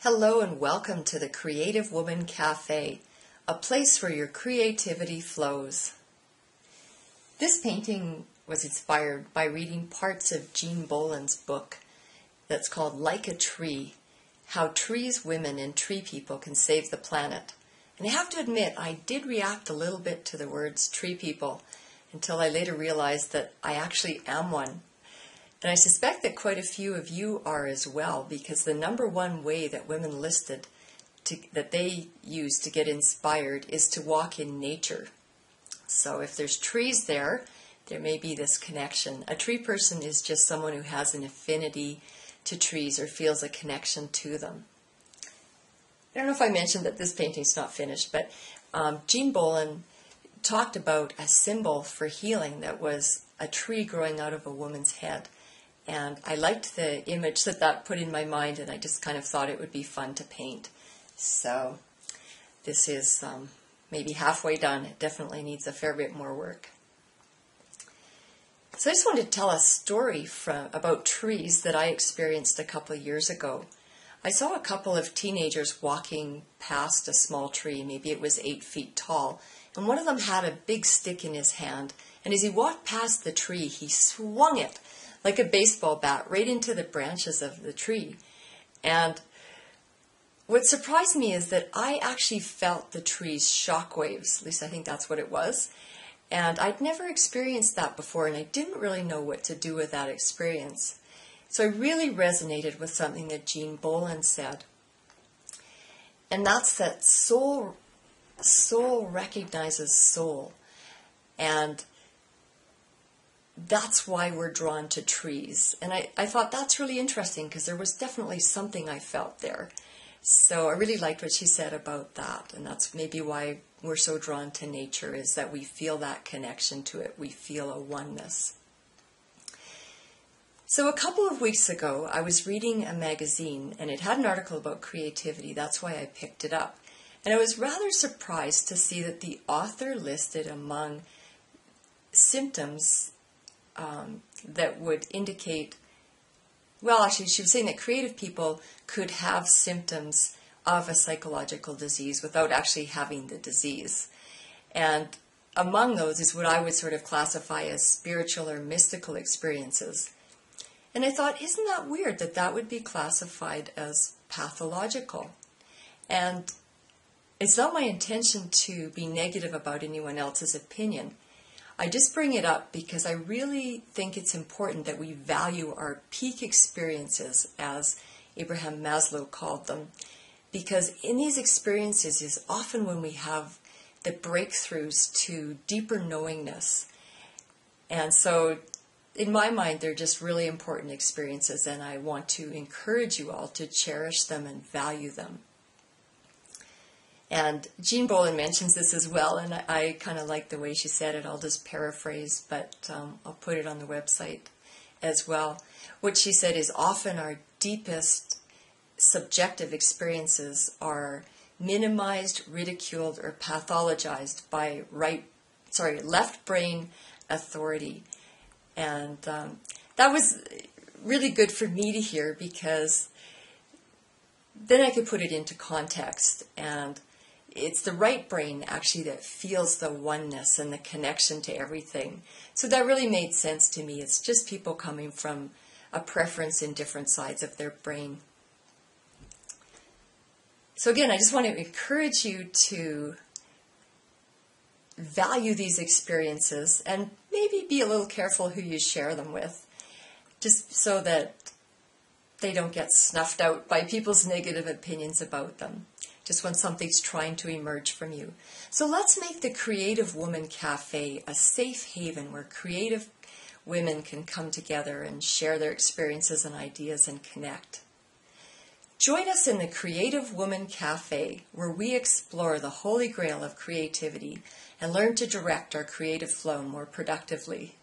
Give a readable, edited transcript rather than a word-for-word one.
Hello and welcome to the Creative Woman Cafe, a place where your creativity flows. This painting was inspired by reading parts of Jean Boland's book that's called Like a Tree, How Trees, Women, and Tree People Can Save the Planet. And I have to admit, I did react a little bit to the words tree people until I later realized that I actually am one. And I suspect that quite a few of you are as well, because the number one way that women listed that they use to get inspired is to walk in nature. So if there's trees there may be this connection. A tree person is just someone who has an affinity to trees or feels a connection to them. I don't know if I mentioned that this painting's not finished, but Jean Boland talked about a symbol for healing that was a tree growing out of a woman's head. And I liked the image that put in my mind, and I just kind of thought it would be fun to paint. So this is maybe halfway done. It definitely needs a fair bit more work. So I just wanted to tell a story about trees that I experienced a couple of years ago. I saw a couple of teenagers walking past a small tree, maybe it was 8 feet tall, and one of them had a big stick in his hand, and as he walked past the tree, he swung it like a baseball bat right into the branches of the tree. And what surprised me is that I actually felt the tree's shock waves, at least I think that's what it was. And I'd never experienced that before, and I didn't really know what to do with that experience. So I really resonated with something that Jean Boland said. And that's that soul recognizes soul. And that's why we're drawn to trees. And I thought that's really interesting because there was definitely something I felt there. So I really liked what she said about that. And that's maybe why we're so drawn to nature, is that we feel that connection to it. We feel a oneness. So a couple of weeks ago, I was reading a magazine and it had an article about creativity. That's why I picked it up. And I was rather surprised to see that the author listed among symptoms that would indicate, well, actually, she was saying that creative people could have symptoms of a psychological disease without actually having the disease. And among those is what I would sort of classify as spiritual or mystical experiences. And I thought, isn't that weird that that would be classified as pathological? And it's not my intention to be negative about anyone else's opinion. I just bring it up because I really think it's important that we value our peak experiences, as Abraham Maslow called them, because in these experiences is often when we have the breakthroughs to deeper knowingness. And so in my mind, they're just really important experiences, and I want to encourage you all to cherish them and value them. And Jean Boland mentions this as well, and I kind of like the way she said it. I'll just paraphrase, but I'll put it on the website as well. What she said is often our deepest subjective experiences are minimized, ridiculed, or pathologized by left brain authority. And that was really good for me to hear, because then I could put it into context, and it's the right brain actually that feels the oneness and the connection to everything. So that really made sense to me. It's just people coming from a preference in different sides of their brain. So again, I just want to encourage you to value these experiences and maybe be a little careful who you share them with, just so that they don't get snuffed out by people's negative opinions about them, just when something's trying to emerge from you. So let's make the Creative Woman Cafe a safe haven where creative women can come together and share their experiences and ideas and connect. Join us in the Creative Woman Cafe, where we explore the holy grail of creativity and learn to direct our creative flow more productively.